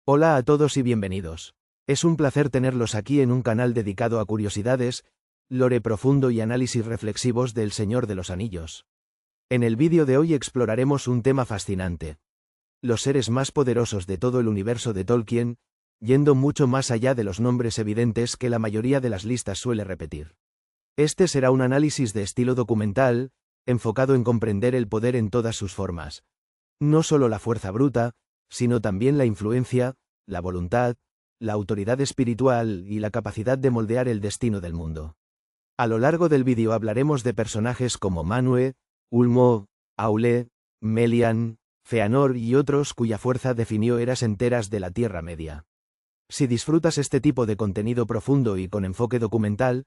Hola a todos y bienvenidos. Es un placer tenerlos aquí en un canal dedicado a curiosidades, lore profundo y análisis reflexivos del Señor de los Anillos. En el vídeo de hoy exploraremos un tema fascinante: los seres más poderosos de todo el universo de Tolkien, yendo mucho más allá de los nombres evidentes que la mayoría de las listas suele repetir. Este será un análisis de estilo documental, enfocado en comprender el poder en todas sus formas. No solo la fuerza bruta, sino también la influencia, la voluntad, la autoridad espiritual y la capacidad de moldear el destino del mundo. A lo largo del vídeo hablaremos de personajes como Manwë, Ulmo, Aule, Melian, Feanor y otros cuya fuerza definió eras enteras de la Tierra Media. Si disfrutas este tipo de contenido profundo y con enfoque documental,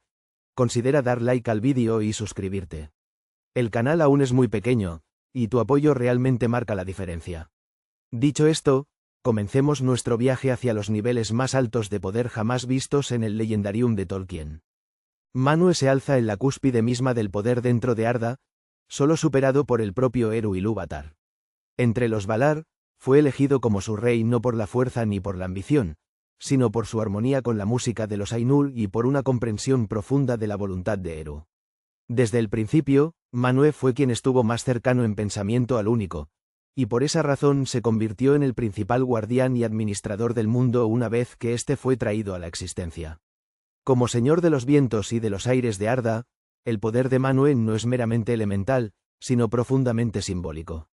considera dar like al vídeo y suscribirte. El canal aún es muy pequeño, y tu apoyo realmente marca la diferencia. Dicho esto, comencemos nuestro viaje hacia los niveles más altos de poder jamás vistos en el Legendarium de Tolkien. Manwë se alza en la cúspide misma del poder dentro de Arda, solo superado por el propio Eru Ilúvatar. Entre los Valar, fue elegido como su rey no por la fuerza ni por la ambición, sino por su armonía con la música de los Ainur y por una comprensión profunda de la voluntad de Eru. Desde el principio, Manwë fue quien estuvo más cercano en pensamiento al único, y por esa razón se convirtió en el principal guardián y administrador del mundo una vez que éste fue traído a la existencia. Como señor de los vientos y de los aires de Arda, el poder de Manwë no es meramente elemental, sino profundamente simbólico.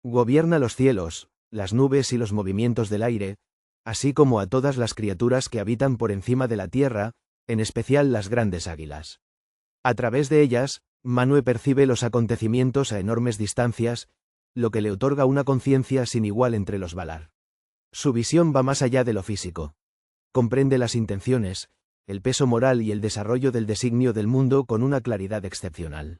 Gobierna los cielos, las nubes y los movimientos del aire, así como a todas las criaturas que habitan por encima de la tierra, en especial las grandes águilas. A través de ellas, Manwë percibe los acontecimientos a enormes distancias, lo que le otorga una conciencia sin igual entre los Valar. Su visión va más allá de lo físico. Comprende las intenciones, el peso moral y el desarrollo del designio del mundo con una claridad excepcional.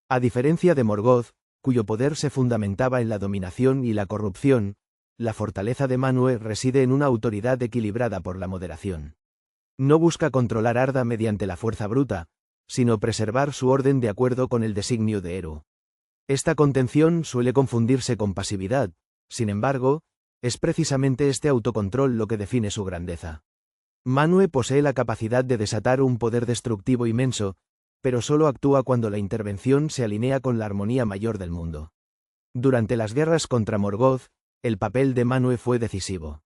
A diferencia de Morgoth, cuyo poder se fundamentaba en la dominación y la corrupción, la fortaleza de Manwë reside en una autoridad equilibrada por la moderación. No busca controlar Arda mediante la fuerza bruta, sino preservar su orden de acuerdo con el designio de Eru. Esta contención suele confundirse con pasividad, sin embargo, es precisamente este autocontrol lo que define su grandeza. Manwë posee la capacidad de desatar un poder destructivo inmenso, pero solo actúa cuando la intervención se alinea con la armonía mayor del mundo. Durante las guerras contra Morgoth, el papel de Manwë fue decisivo.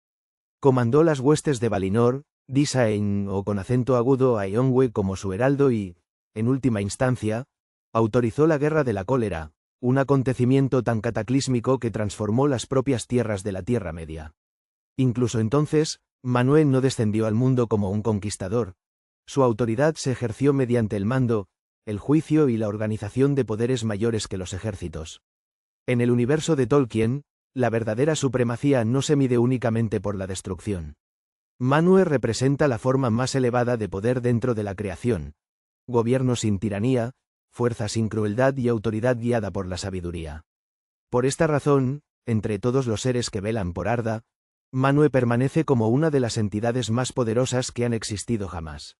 Comandó las huestes de Valinor, Disa-Ein o con acento agudo a Eonwë como su heraldo y, en última instancia, autorizó la Guerra de la Cólera, un acontecimiento tan cataclísmico que transformó las propias tierras de la Tierra Media. Incluso entonces, Manwë no descendió al mundo como un conquistador. Su autoridad se ejerció mediante el mando, el juicio y la organización de poderes mayores que los ejércitos. En el universo de Tolkien, la verdadera supremacía no se mide únicamente por la destrucción. Manwë representa la forma más elevada de poder dentro de la creación: gobierno sin tiranía, fuerza sin crueldad y autoridad guiada por la sabiduría. Por esta razón, entre todos los seres que velan por Arda, Manwë permanece como una de las entidades más poderosas que han existido jamás.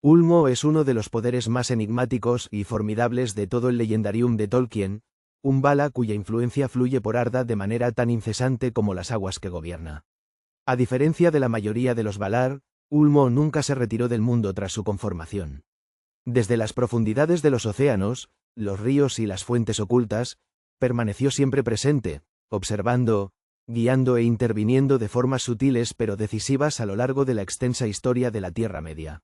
Ulmo es uno de los poderes más enigmáticos y formidables de todo el Legendarium de Tolkien, un Vala cuya influencia fluye por Arda de manera tan incesante como las aguas que gobierna. A diferencia de la mayoría de los Valar, Ulmo nunca se retiró del mundo tras su conformación. Desde las profundidades de los océanos, los ríos y las fuentes ocultas, permaneció siempre presente, observando, guiando e interviniendo de formas sutiles pero decisivas a lo largo de la extensa historia de la Tierra Media.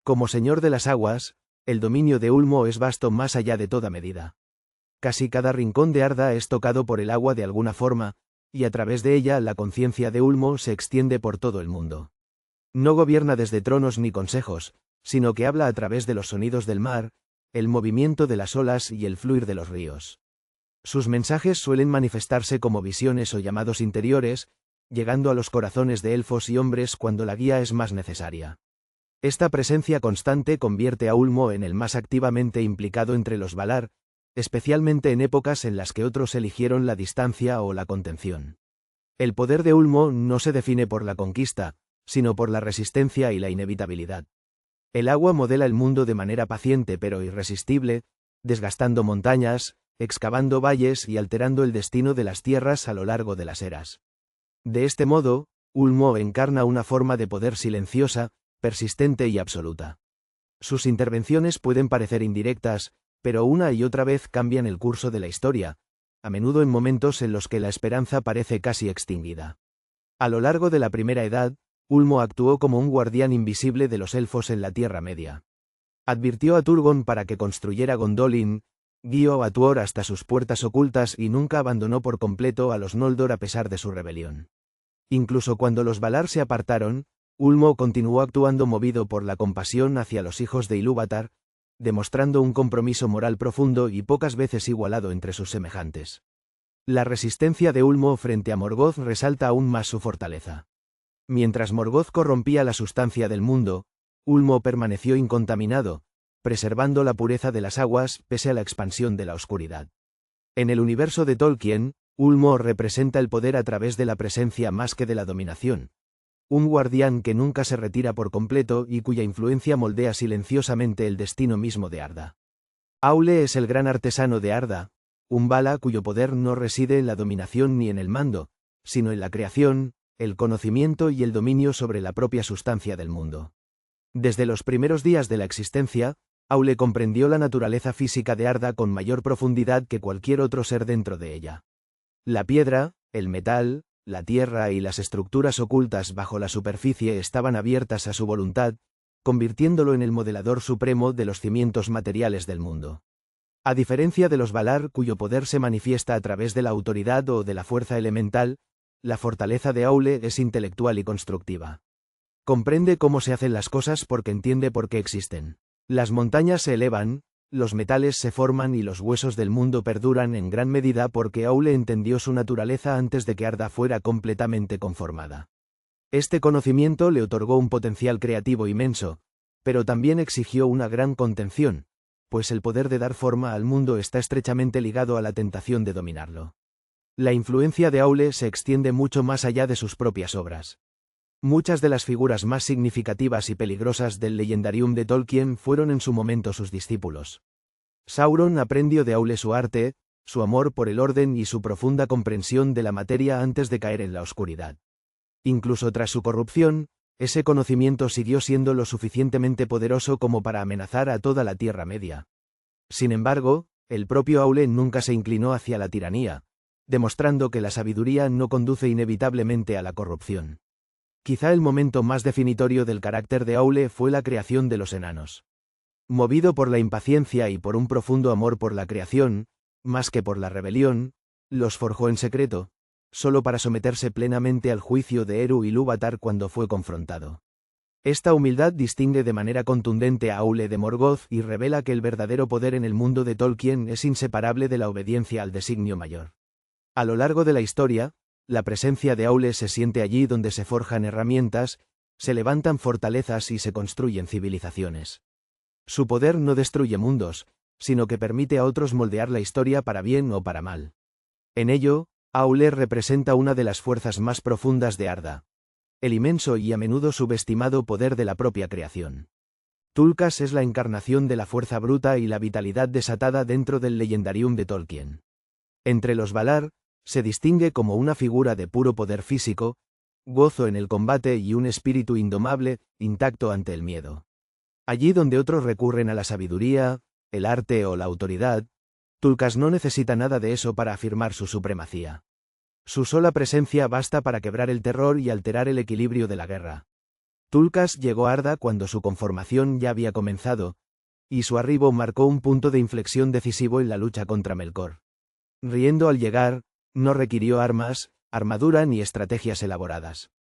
Como señor de las aguas, el dominio de Ulmo es vasto más allá de toda medida. Casi cada rincón de Arda es tocado por el agua de alguna forma, y a través de ella la conciencia de Ulmo se extiende por todo el mundo. No gobierna desde tronos ni consejos, sino que habla a través de los sonidos del mar, el movimiento de las olas y el fluir de los ríos. Sus mensajes suelen manifestarse como visiones o llamados interiores, llegando a los corazones de elfos y hombres cuando la guía es más necesaria. Esta presencia constante convierte a Ulmo en el más activamente implicado entre los Valar, especialmente en épocas en las que otros eligieron la distancia o la contención. El poder de Ulmo no se define por la conquista, sino por la resistencia y la inevitabilidad. El agua modela el mundo de manera paciente pero irresistible, desgastando montañas, excavando valles y alterando el destino de las tierras a lo largo de las eras. De este modo, Ulmo encarna una forma de poder silenciosa, persistente y absoluta. Sus intervenciones pueden parecer indirectas, pero una y otra vez cambian el curso de la historia, a menudo en momentos en los que la esperanza parece casi extinguida. A lo largo de la Primera Edad, Ulmo actuó como un guardián invisible de los elfos en la Tierra Media. Advirtió a Turgon para que construyera Gondolin, guió a Tuor hasta sus puertas ocultas y nunca abandonó por completo a los Noldor a pesar de su rebelión. Incluso cuando los Valar se apartaron, Ulmo continuó actuando movido por la compasión hacia los hijos de Ilúvatar, demostrando un compromiso moral profundo y pocas veces igualado entre sus semejantes. La resistencia de Ulmo frente a Morgoth resalta aún más su fortaleza. Mientras Morgoth corrompía la sustancia del mundo, Ulmo permaneció incontaminado, preservando la pureza de las aguas pese a la expansión de la oscuridad. En el universo de Tolkien, Ulmo representa el poder a través de la presencia más que de la dominación. Un guardián que nunca se retira por completo y cuya influencia moldea silenciosamente el destino mismo de Arda. Aule es el gran artesano de Arda, un Vala cuyo poder no reside en la dominación ni en el mando, sino en la creación, el conocimiento y el dominio sobre la propia sustancia del mundo. Desde los primeros días de la existencia, Aule comprendió la naturaleza física de Arda con mayor profundidad que cualquier otro ser dentro de ella. La piedra, el metal, la tierra y las estructuras ocultas bajo la superficie estaban abiertas a su voluntad, convirtiéndolo en el modelador supremo de los cimientos materiales del mundo. A diferencia de los Valar, cuyo poder se manifiesta a través de la autoridad o de la fuerza elemental, la fortaleza de Aule es intelectual y constructiva. Comprende cómo se hacen las cosas porque entiende por qué existen. Las montañas se elevan, los metales se forman y los huesos del mundo perduran en gran medida porque Aule entendió su naturaleza antes de que Arda fuera completamente conformada. Este conocimiento le otorgó un potencial creativo inmenso, pero también exigió una gran contención, pues el poder de dar forma al mundo está estrechamente ligado a la tentación de dominarlo. La influencia de Aule se extiende mucho más allá de sus propias obras. Muchas de las figuras más significativas y peligrosas del Legendarium de Tolkien fueron en su momento sus discípulos. Sauron aprendió de Aule su arte, su amor por el orden y su profunda comprensión de la materia antes de caer en la oscuridad. Incluso tras su corrupción, ese conocimiento siguió siendo lo suficientemente poderoso como para amenazar a toda la Tierra Media. Sin embargo, el propio Aule nunca se inclinó hacia la tiranía, demostrando que la sabiduría no conduce inevitablemente a la corrupción. Quizá el momento más definitorio del carácter de Aule fue la creación de los enanos. Movido por la impaciencia y por un profundo amor por la creación, más que por la rebelión, los forjó en secreto, solo para someterse plenamente al juicio de Eru Ilúvatar cuando fue confrontado. Esta humildad distingue de manera contundente a Aule de Morgoth y revela que el verdadero poder en el mundo de Tolkien es inseparable de la obediencia al designio mayor. A lo largo de la historia, la presencia de Aule se siente allí donde se forjan herramientas, se levantan fortalezas y se construyen civilizaciones. Su poder no destruye mundos, sino que permite a otros moldear la historia para bien o para mal. En ello, Aule representa una de las fuerzas más profundas de Arda, el inmenso y a menudo subestimado poder de la propia creación. Tulkas es la encarnación de la fuerza bruta y la vitalidad desatada dentro del Legendarium de Tolkien. Entre los Valar, se distingue como una figura de puro poder físico, gozo en el combate y un espíritu indomable, intacto ante el miedo. Allí donde otros recurren a la sabiduría, el arte o la autoridad, Tulkas no necesita nada de eso para afirmar su supremacía. Su sola presencia basta para quebrar el terror y alterar el equilibrio de la guerra. Tulkas llegó a Arda cuando su conformación ya había comenzado, y su arribo marcó un punto de inflexión decisivo en la lucha contra Melkor. Riendo al llegar, no requirió armas, armadura ni estrategias elaboradas.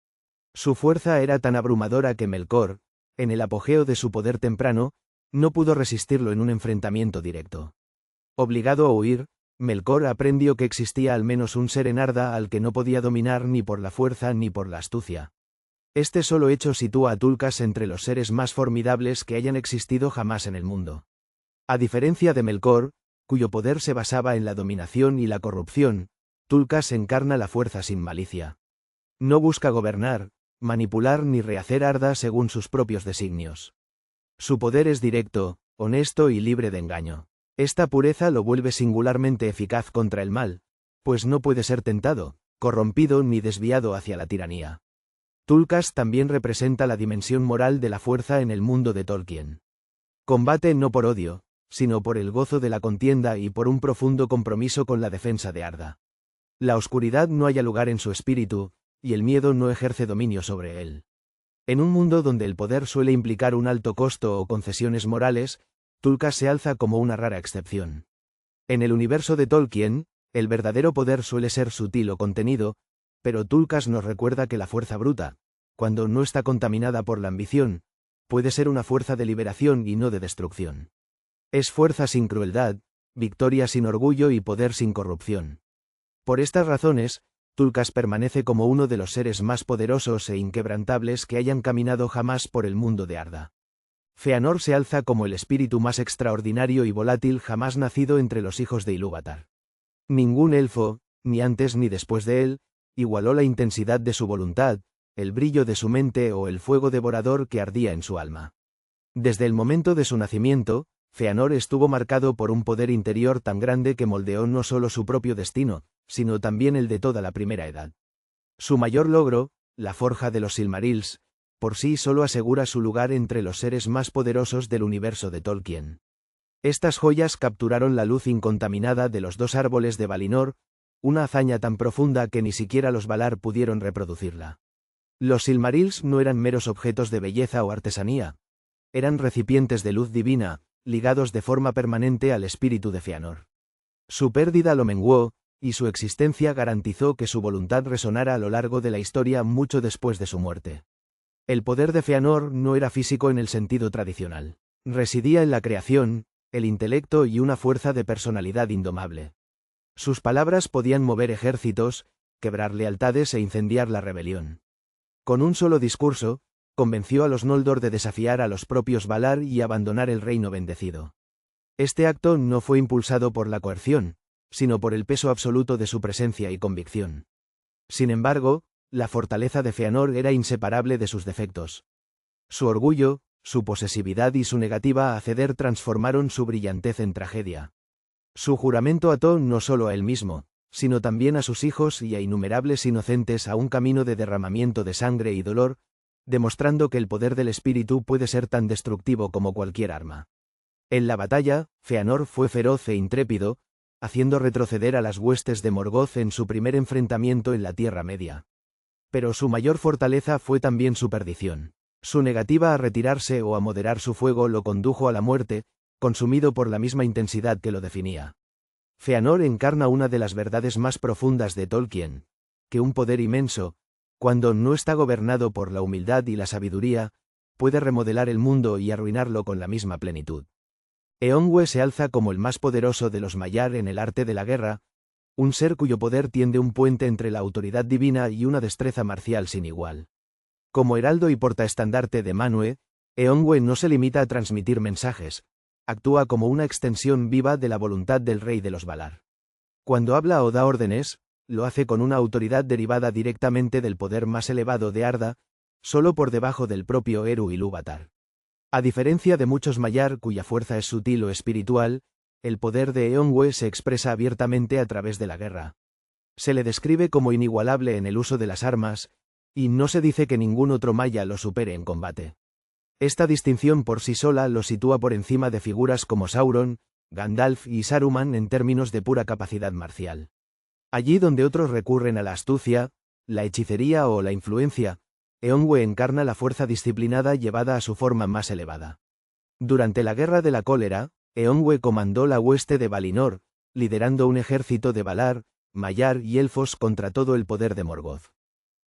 Su fuerza era tan abrumadora que Melkor, en el apogeo de su poder temprano, no pudo resistirlo en un enfrentamiento directo. Obligado a huir, Melkor aprendió que existía al menos un ser en Arda al que no podía dominar ni por la fuerza ni por la astucia. Este solo hecho sitúa a Tulkas entre los seres más formidables que hayan existido jamás en el mundo. A diferencia de Melkor, cuyo poder se basaba en la dominación y la corrupción, Tulkas encarna la fuerza sin malicia. No busca gobernar, manipular ni rehacer Arda según sus propios designios. Su poder es directo, honesto y libre de engaño. Esta pureza lo vuelve singularmente eficaz contra el mal, pues no puede ser tentado, corrompido ni desviado hacia la tiranía. Tulkas también representa la dimensión moral de la fuerza en el mundo de Tolkien. Combate no por odio, sino por el gozo de la contienda y por un profundo compromiso con la defensa de Arda. La oscuridad no halla lugar en su espíritu, y el miedo no ejerce dominio sobre él. En un mundo donde el poder suele implicar un alto costo o concesiones morales, Tulkas se alza como una rara excepción. En el universo de Tolkien, el verdadero poder suele ser sutil o contenido, pero Tulkas nos recuerda que la fuerza bruta, cuando no está contaminada por la ambición, puede ser una fuerza de liberación y no de destrucción. Es fuerza sin crueldad, victoria sin orgullo y poder sin corrupción. Por estas razones, Tulkas permanece como uno de los seres más poderosos e inquebrantables que hayan caminado jamás por el mundo de Arda. Fëanor se alza como el espíritu más extraordinario y volátil jamás nacido entre los hijos de Ilúvatar. Ningún elfo, ni antes ni después de él, igualó la intensidad de su voluntad, el brillo de su mente o el fuego devorador que ardía en su alma. Desde el momento de su nacimiento, Fëanor estuvo marcado por un poder interior tan grande que moldeó no solo su propio destino, sino también el de toda la Primera Edad. Su mayor logro, la forja de los Silmarils, por sí solo asegura su lugar entre los seres más poderosos del universo de Tolkien. Estas joyas capturaron la luz incontaminada de los dos árboles de Valinor, una hazaña tan profunda que ni siquiera los Valar pudieron reproducirla. Los Silmarils no eran meros objetos de belleza o artesanía, eran recipientes de luz divina, ligados de forma permanente al espíritu de Fëanor. Su pérdida lo menguó, y su existencia garantizó que su voluntad resonara a lo largo de la historia mucho después de su muerte. El poder de Fëanor no era físico en el sentido tradicional. Residía en la creación, el intelecto y una fuerza de personalidad indomable. Sus palabras podían mover ejércitos, quebrar lealtades e incendiar la rebelión. Con un solo discurso, convenció a los Noldor de desafiar a los propios Valar y abandonar el reino bendecido. Este acto no fue impulsado por la coerción, sino por el peso absoluto de su presencia y convicción. Sin embargo, la fortaleza de Fëanor era inseparable de sus defectos. Su orgullo, su posesividad y su negativa a ceder transformaron su brillantez en tragedia. Su juramento ató no solo a él mismo, sino también a sus hijos y a innumerables inocentes a un camino de derramamiento de sangre y dolor, demostrando que el poder del espíritu puede ser tan destructivo como cualquier arma. En la batalla, Fëanor fue feroz e intrépido, haciendo retroceder a las huestes de Morgoth en su primer enfrentamiento en la Tierra Media. Pero su mayor fortaleza fue también su perdición. Su negativa a retirarse o a moderar su fuego lo condujo a la muerte, consumido por la misma intensidad que lo definía. Fëanor encarna una de las verdades más profundas de Tolkien, que un poder inmenso, cuando no está gobernado por la humildad y la sabiduría, puede remodelar el mundo y arruinarlo con la misma plenitud. Eonwë se alza como el más poderoso de los Maiar en el arte de la guerra, un ser cuyo poder tiende un puente entre la autoridad divina y una destreza marcial sin igual. Como heraldo y portaestandarte de Manwë, Eonwë no se limita a transmitir mensajes, actúa como una extensión viva de la voluntad del rey de los Valar. Cuando habla o da órdenes, lo hace con una autoridad derivada directamente del poder más elevado de Arda, solo por debajo del propio Eru Ilúvatar. A diferencia de muchos Maiar cuya fuerza es sutil o espiritual, el poder de Eonwë se expresa abiertamente a través de la guerra. Se le describe como inigualable en el uso de las armas, y no se dice que ningún otro Maya lo supere en combate. Esta distinción por sí sola lo sitúa por encima de figuras como Sauron, Gandalf y Saruman en términos de pura capacidad marcial. Allí donde otros recurren a la astucia, la hechicería o la influencia, Eonwë encarna la fuerza disciplinada llevada a su forma más elevada. Durante la Guerra de la Cólera, Eonwë comandó la hueste de Valinor, liderando un ejército de Valar, Maiar y elfos contra todo el poder de Morgoth.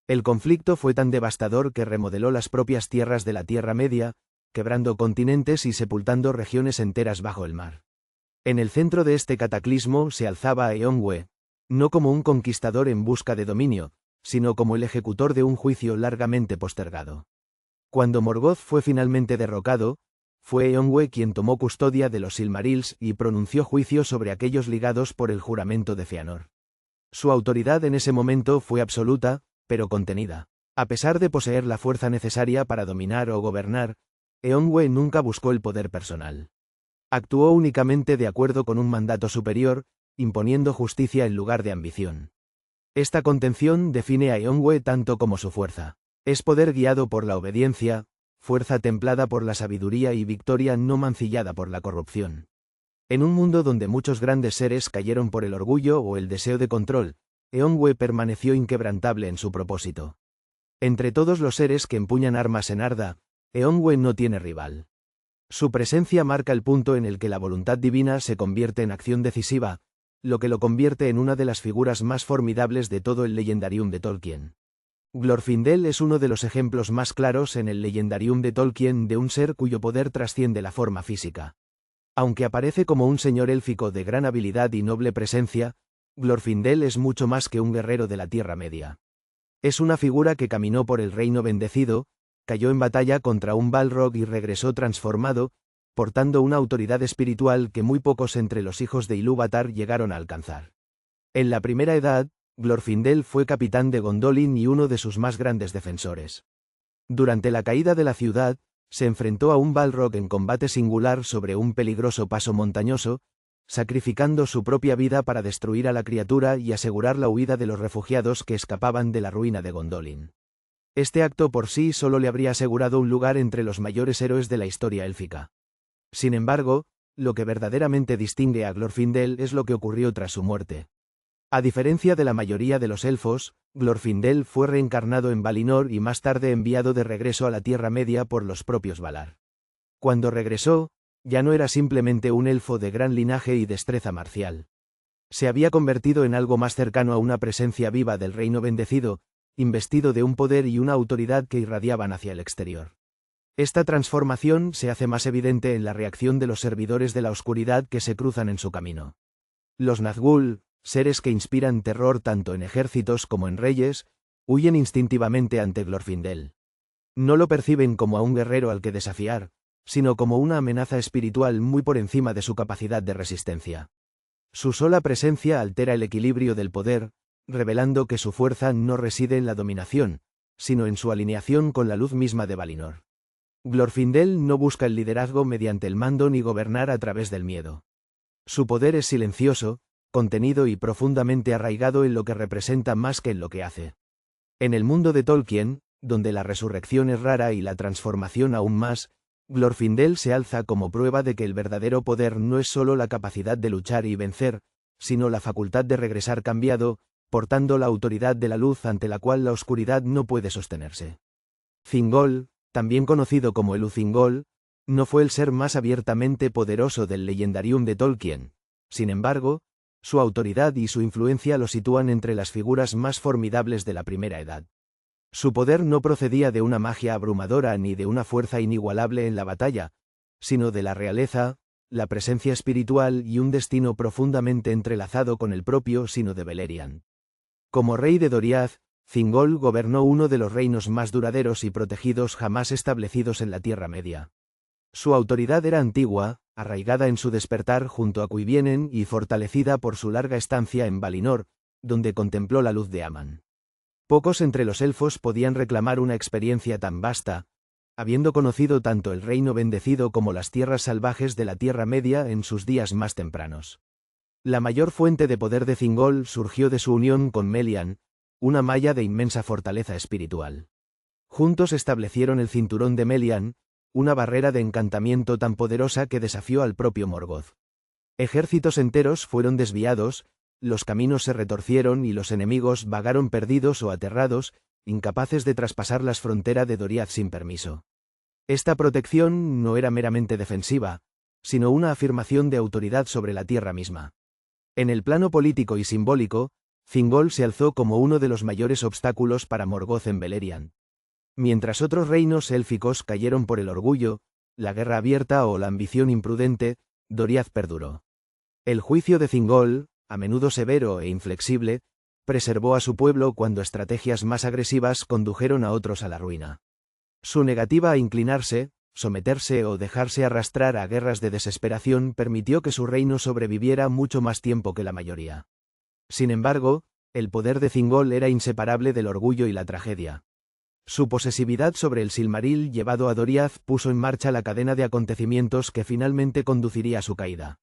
El conflicto fue tan devastador que remodeló las propias tierras de la Tierra Media, quebrando continentes y sepultando regiones enteras bajo el mar. En el centro de este cataclismo se alzaba Eonwë, no como un conquistador en busca de dominio, sino como el ejecutor de un juicio largamente postergado. Cuando Morgoth fue finalmente derrocado, fue Eonwë quien tomó custodia de los Silmarils y pronunció juicio sobre aquellos ligados por el juramento de Fëanor. Su autoridad en ese momento fue absoluta, pero contenida. A pesar de poseer la fuerza necesaria para dominar o gobernar, Eonwë nunca buscó el poder personal. Actuó únicamente de acuerdo con un mandato superior, imponiendo justicia en lugar de ambición. Esta contención define a Eonwë tanto como su fuerza. Es poder guiado por la obediencia, fuerza templada por la sabiduría y victoria no mancillada por la corrupción. En un mundo donde muchos grandes seres cayeron por el orgullo o el deseo de control, Eonwë permaneció inquebrantable en su propósito. Entre todos los seres que empuñan armas en Arda, Eonwë no tiene rival. Su presencia marca el punto en el que la voluntad divina se convierte en acción decisiva, lo que lo convierte en una de las figuras más formidables de todo el Legendarium de Tolkien. Glorfindel es uno de los ejemplos más claros en el Legendarium de Tolkien de un ser cuyo poder trasciende la forma física. Aunque aparece como un señor élfico de gran habilidad y noble presencia, Glorfindel es mucho más que un guerrero de la Tierra Media. Es una figura que caminó por el Reino Bendecido, cayó en batalla contra un Balrog y regresó transformado, portando una autoridad espiritual que muy pocos entre los hijos de Ilúvatar llegaron a alcanzar. En la Primera Edad, Glorfindel fue capitán de Gondolin y uno de sus más grandes defensores. Durante la caída de la ciudad, se enfrentó a un Balrog en combate singular sobre un peligroso paso montañoso, sacrificando su propia vida para destruir a la criatura y asegurar la huida de los refugiados que escapaban de la ruina de Gondolin. Este acto por sí solo le habría asegurado un lugar entre los mayores héroes de la historia élfica. Sin embargo, lo que verdaderamente distingue a Glorfindel es lo que ocurrió tras su muerte. A diferencia de la mayoría de los elfos, Glorfindel fue reencarnado en Valinor y más tarde enviado de regreso a la Tierra Media por los propios Valar. Cuando regresó, ya no era simplemente un elfo de gran linaje y destreza marcial. Se había convertido en algo más cercano a una presencia viva del Reino Bendecido, investido de un poder y una autoridad que irradiaban hacia el exterior. Esta transformación se hace más evidente en la reacción de los servidores de la oscuridad que se cruzan en su camino. Los Nazgûl, seres que inspiran terror tanto en ejércitos como en reyes, huyen instintivamente ante Glorfindel. No lo perciben como a un guerrero al que desafiar, sino como una amenaza espiritual muy por encima de su capacidad de resistencia. Su sola presencia altera el equilibrio del poder, revelando que su fuerza no reside en la dominación, sino en su alineación con la luz misma de Valinor. Glorfindel no busca el liderazgo mediante el mando ni gobernar a través del miedo. Su poder es silencioso, contenido y profundamente arraigado en lo que representa más que en lo que hace. En el mundo de Tolkien, donde la resurrección es rara y la transformación aún más, Glorfindel se alza como prueba de que el verdadero poder no es solo la capacidad de luchar y vencer, sino la facultad de regresar cambiado, portando la autoridad de la luz ante la cual la oscuridad no puede sostenerse. Thingol, también conocido como el Uthingol, no fue el ser más abiertamente poderoso del Legendarium de Tolkien. Sin embargo, su autoridad y su influencia lo sitúan entre las figuras más formidables de la Primera Edad. Su poder no procedía de una magia abrumadora ni de una fuerza inigualable en la batalla, sino de la realeza, la presencia espiritual y un destino profundamente entrelazado con el propio Sino de Beleriand. Como rey de Doriath, Thingol gobernó uno de los reinos más duraderos y protegidos jamás establecidos en la Tierra Media. Su autoridad era antigua, arraigada en su despertar junto a Cuivienen y fortalecida por su larga estancia en Valinor, donde contempló la luz de Aman. Pocos entre los elfos podían reclamar una experiencia tan vasta, habiendo conocido tanto el Reino Bendecido como las tierras salvajes de la Tierra Media en sus días más tempranos. La mayor fuente de poder de Thingol surgió de su unión con Melian, una maya de inmensa fortaleza espiritual. Juntos establecieron el Cinturón de Melian, una barrera de encantamiento tan poderosa que desafió al propio Morgoth. Ejércitos enteros fueron desviados, los caminos se retorcieron y los enemigos vagaron perdidos o aterrados, incapaces de traspasar las fronteras de Doriath sin permiso. Esta protección no era meramente defensiva, sino una afirmación de autoridad sobre la tierra misma. En el plano político y simbólico, Thingol se alzó como uno de los mayores obstáculos para Morgoth en Beleriand. Mientras otros reinos élficos cayeron por el orgullo, la guerra abierta o la ambición imprudente, Doriath perduró. El juicio de Thingol, a menudo severo e inflexible, preservó a su pueblo cuando estrategias más agresivas condujeron a otros a la ruina. Su negativa a inclinarse, someterse o dejarse arrastrar a guerras de desesperación permitió que su reino sobreviviera mucho más tiempo que la mayoría. Sin embargo, el poder de Thingol era inseparable del orgullo y la tragedia. Su posesividad sobre el Silmaril llevado a Doriath puso en marcha la cadena de acontecimientos que finalmente conduciría a su caída.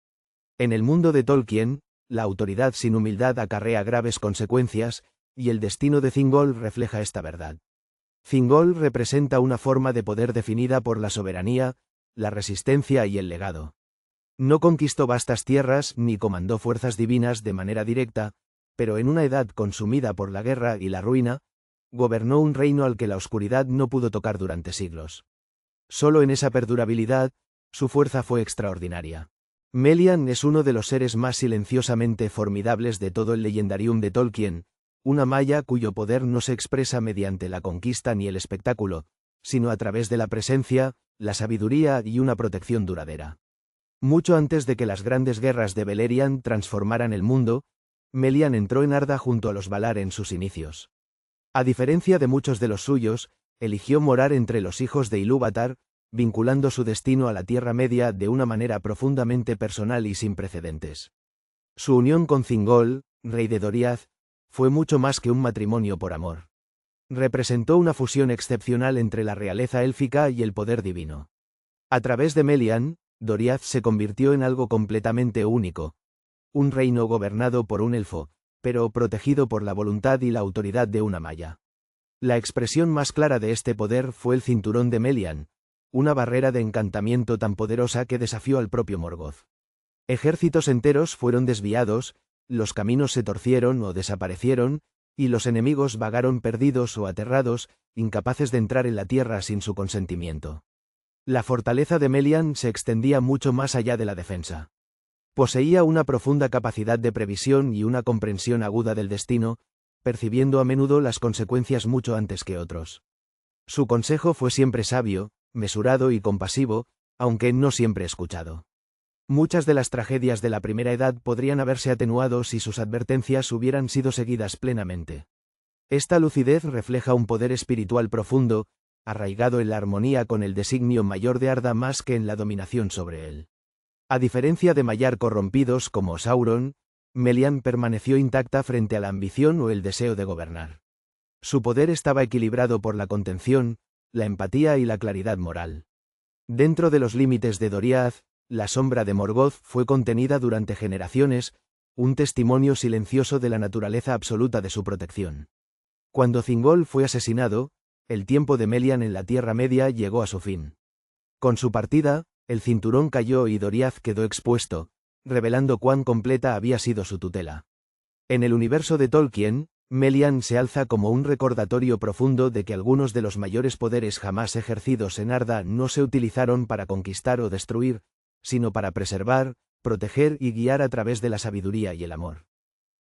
En el mundo de Tolkien, la autoridad sin humildad acarrea graves consecuencias, y el destino de Thingol refleja esta verdad. Thingol representa una forma de poder definida por la soberanía, la resistencia y el legado. No conquistó vastas tierras ni comandó fuerzas divinas de manera directa, pero en una edad consumida por la guerra y la ruina, gobernó un reino al que la oscuridad no pudo tocar durante siglos. Solo en esa perdurabilidad, su fuerza fue extraordinaria. Melian es uno de los seres más silenciosamente formidables de todo el leyendarium de Tolkien, una maya cuyo poder no se expresa mediante la conquista ni el espectáculo, sino a través de la presencia, la sabiduría y una protección duradera. Mucho antes de que las grandes guerras de Beleriand transformaran el mundo, Melian entró en Arda junto a los Valar en sus inicios. A diferencia de muchos de los suyos, eligió morar entre los hijos de Ilúvatar, vinculando su destino a la Tierra Media de una manera profundamente personal y sin precedentes. Su unión con Thingol, rey de Doriath, fue mucho más que un matrimonio por amor. Representó una fusión excepcional entre la realeza élfica y el poder divino. A través de Melian, Doriath se convirtió en algo completamente único. Un reino gobernado por un elfo, pero protegido por la voluntad y la autoridad de una maya. La expresión más clara de este poder fue el cinturón de Melian, una barrera de encantamiento tan poderosa que desafió al propio Morgoth. Ejércitos enteros fueron desviados, los caminos se torcieron o desaparecieron, y los enemigos vagaron perdidos o aterrados, incapaces de entrar en la tierra sin su consentimiento. La fortaleza de Melian se extendía mucho más allá de la defensa. Poseía una profunda capacidad de previsión y una comprensión aguda del destino, percibiendo a menudo las consecuencias mucho antes que otros. Su consejo fue siempre sabio, mesurado y compasivo, aunque no siempre escuchado. Muchas de las tragedias de la Primera Edad podrían haberse atenuado si sus advertencias hubieran sido seguidas plenamente. Esta lucidez refleja un poder espiritual profundo, arraigado en la armonía con el designio mayor de Arda más que en la dominación sobre él. A diferencia de Maiar corrompidos como Sauron, Melian permaneció intacta frente a la ambición o el deseo de gobernar. Su poder estaba equilibrado por la contención, la empatía y la claridad moral. Dentro de los límites de Doriath, la sombra de Morgoth fue contenida durante generaciones, un testimonio silencioso de la naturaleza absoluta de su protección. Cuando Thingol fue asesinado, el tiempo de Melian en la Tierra Media llegó a su fin. Con su partida, el cinturón cayó y Doriath quedó expuesto, revelando cuán completa había sido su tutela. En el universo de Tolkien, Melian se alza como un recordatorio profundo de que algunos de los mayores poderes jamás ejercidos en Arda no se utilizaron para conquistar o destruir, sino para preservar, proteger y guiar a través de la sabiduría y el amor.